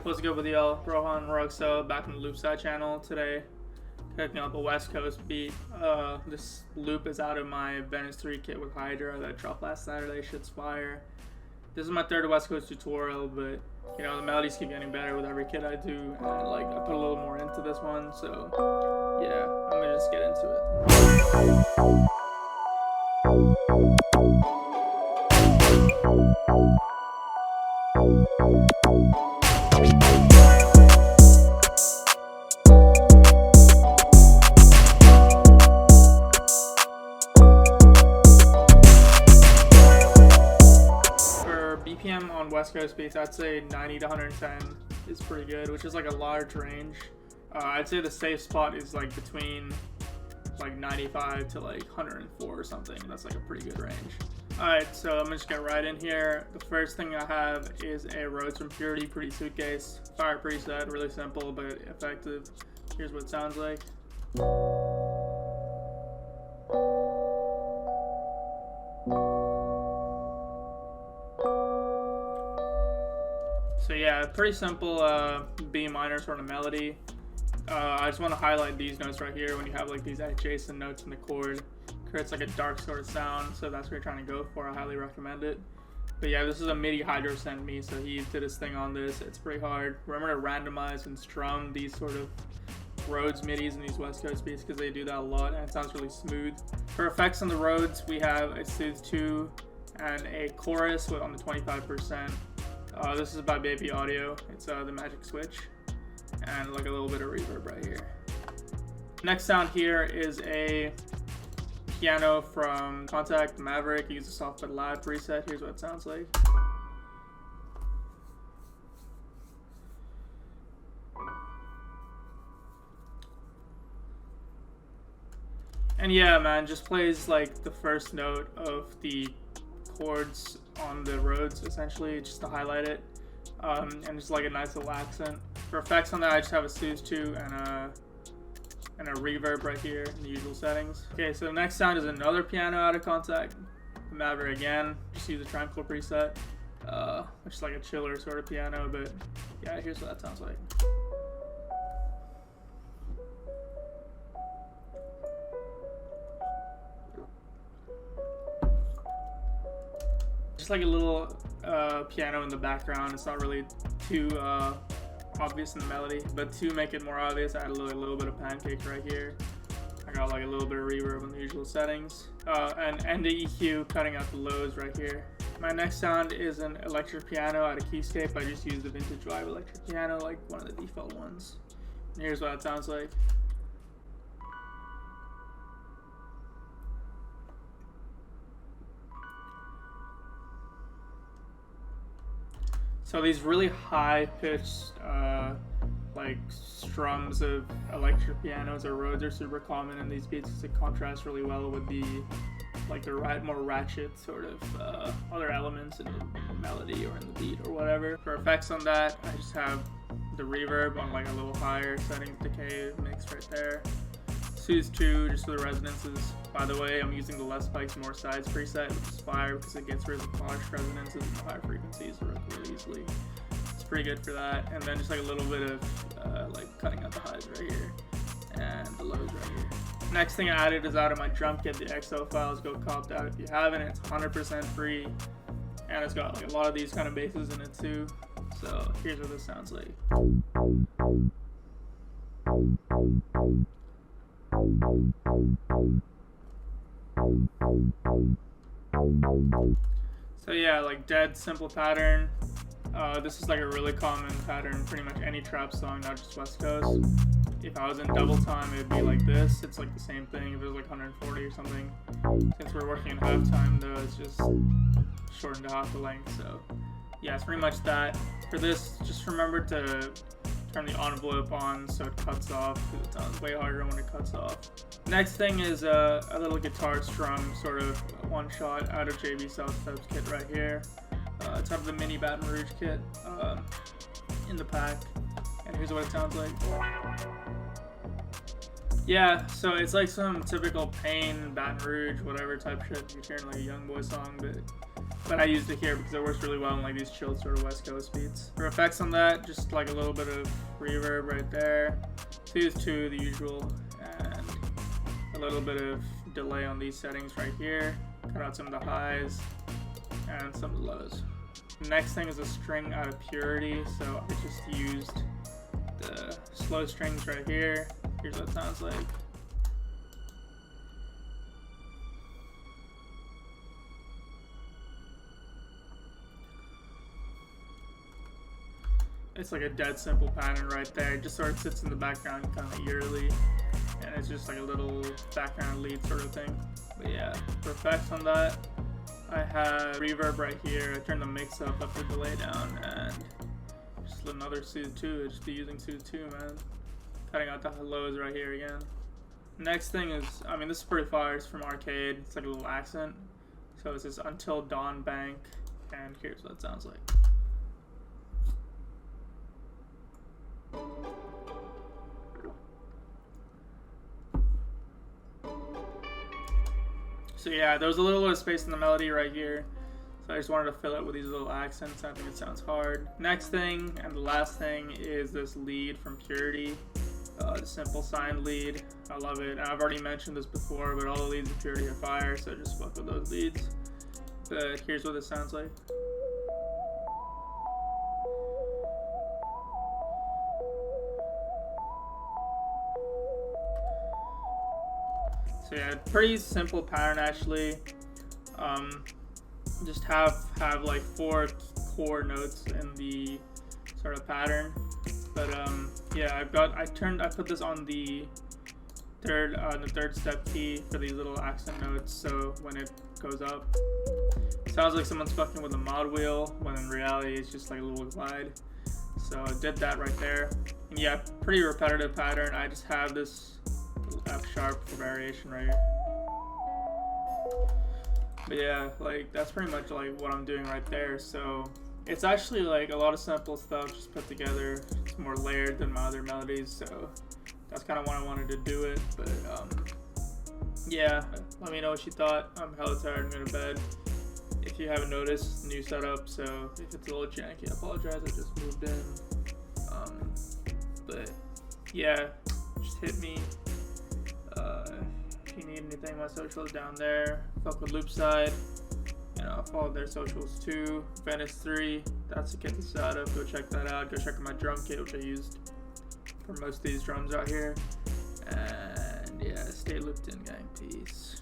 What's good with y'all? Rohan RohXO back on the Loop Side channel today. Cooking up a West Coast beat. This loop is out of my Venice 3 kit with Hydra that dropped last Saturday. Shit's fire. This is my third West Coast tutorial, but you know the melodies keep getting better with every kit I do, and like I put a little more into this one. So yeah, I'm gonna just get into it. BPM on West Coast beats, I'd say 90 to 110 is pretty good, which is like a large range. I'd say the safe spot is like between like 95 to like 104 or something. That's like a pretty good range. Alright, so I'm gonna just get right in here. The first thing I have is a Rhodes from Purity Pretty Suitcase. Fire preset, really simple but effective. Here's what it sounds like. So yeah, pretty simple B minor sort of melody. I just want to highlight these notes right here. When you have like these adjacent notes in the chord, creates like a dark sort of sound, so that's what you're trying to go for. I highly recommend it. But yeah, this is a MIDI Hydro sent me, so he did his thing on this. It's pretty hard. Remember to randomize and strum these sort of Rhodes midis and these West Coast beats because they do that a lot and it sounds really smooth. For effects on the Rhodes, we have a Soothe 2 and a chorus on the 25%. This is by Baby Audio. It's the Magic Switch, and like a little bit of reverb right here. Next sound here is a piano from Contact Maverick. Use the soft but loud preset. Here's what it sounds like. And yeah, man, just plays like the first note of the chords on the Rhodes, essentially, just to highlight it, and just like a nice little accent. For effects on that, I just have a Soothe 2 and a reverb right here in the usual settings. Okay, so the next sound is another piano out of Contact Maverick again. Just use the Tranquil preset, which is like a chiller sort of piano, but yeah, here's what that sounds like. Just like a little piano in the background. It's not really too obvious in the melody, but to make it more obvious, I add a little bit of pancake right here. I got like a little bit of reverb in the usual settings, and the EQ cutting out the lows right here. My next sound is an electric piano out of Keyscape. I just used the vintage vibe electric piano, like one of the default ones. And here's what it sounds like. So these really high-pitched, like strums of electric pianos or Rhodes are super common in these beats because it contrasts really well with the, like the more ratchet sort of other elements in the melody or in the beat or whatever. For effects on that, I just have the reverb on like a little higher setting, decay mix right there. Soothe 2 just for the resonances. By the way, I'm using the Less Spikes More Sides preset, which is fire because it gets rid of the harsh resonances and the high frequencies really easily. It's pretty good for that. And then just like a little bit of like cutting out the highs right here and the lows right here. Next thing I added is out of my drum kit, the XO files. Go cop that if you haven't. It's 100% free, and it's got like a lot of these kind of basses in it too. So here's what this sounds like. So yeah, like dead simple pattern. This is like a really common pattern, pretty much any trap song, not just West Coast. If I was in double time, it'd be like this. It's like the same thing if it was like 140 or something. Since we're working in half time though, it's just shortened to half the length. So yeah, it's pretty much that. For this, just remember to turn the envelope on so it cuts off, because it sounds way harder when it cuts off. Next thing is a little guitar strum sort of one shot out of JB South Steps kit right here. It's out of the mini Baton Rouge kit in the pack, and here's what it sounds like. Yeah, so it's like some typical Pain, Baton Rouge, whatever type shit if you're hearing like a Young Boy song, but but I used it here because it works really well in like these chilled sort of West Coast beats. For effects on that, just like a little bit of reverb right there. Use 2, the usual, and a little bit of delay on these settings right here. Cut out some of the highs and some of the lows. Next thing is a string out of Purity, so I just used the slow strings right here. Here's what it sounds like. It's like a dead simple pattern right there. It just sort of sits in the background kind of eerily, and it's just like a little background lead sort of thing. But yeah, for effects on that, I have reverb right here. I turned the mix up the delay down, and just another Soothe 2. I just be using Soothe 2, man. Cutting out the lows right here again. Next thing is, I mean, this is pretty fire. It's from Arcade. It's like a little accent. So it's this Until Dawn Bank, and here's what it sounds like. So yeah, there was a little bit of space in the melody right here, so I just wanted to fill it with these little accents. I think it sounds hard. Next thing, and the last thing, is this lead from Purity, the simple sine lead. I love it, and I've already mentioned this before, but all the leads in Purity are fire, so just fuck with those leads. But here's what it sounds like. So yeah, pretty simple pattern actually. Just have like 4 core notes in the sort of pattern. But yeah, I put this on the third step key for these little accent notes. So when it goes up, it sounds like someone's fucking with a mod wheel, when in reality it's just like a little glide. So I did that right there. And yeah, pretty repetitive pattern. I just have this F sharp for variation right here. But yeah, like that's pretty much like what I'm doing right there. So it's actually like a lot of simple stuff just put together. It's more layered than my other melodies, so that's kind of why I wanted to do it. But yeah, let me know what you thought. I'm hella tired, I'm going to bed. If you haven't noticed, new setup, so if it's a little janky, I apologize, I just moved in. But yeah, just hit me. If you need anything, my socials down there. Fuck with Loopside. You know, follow their socials too. Venice3, that's the kit to set up. Go check that out. Go check out my drum kit, which I used for most of these drums out here. And yeah, stay looped in, gang. Peace.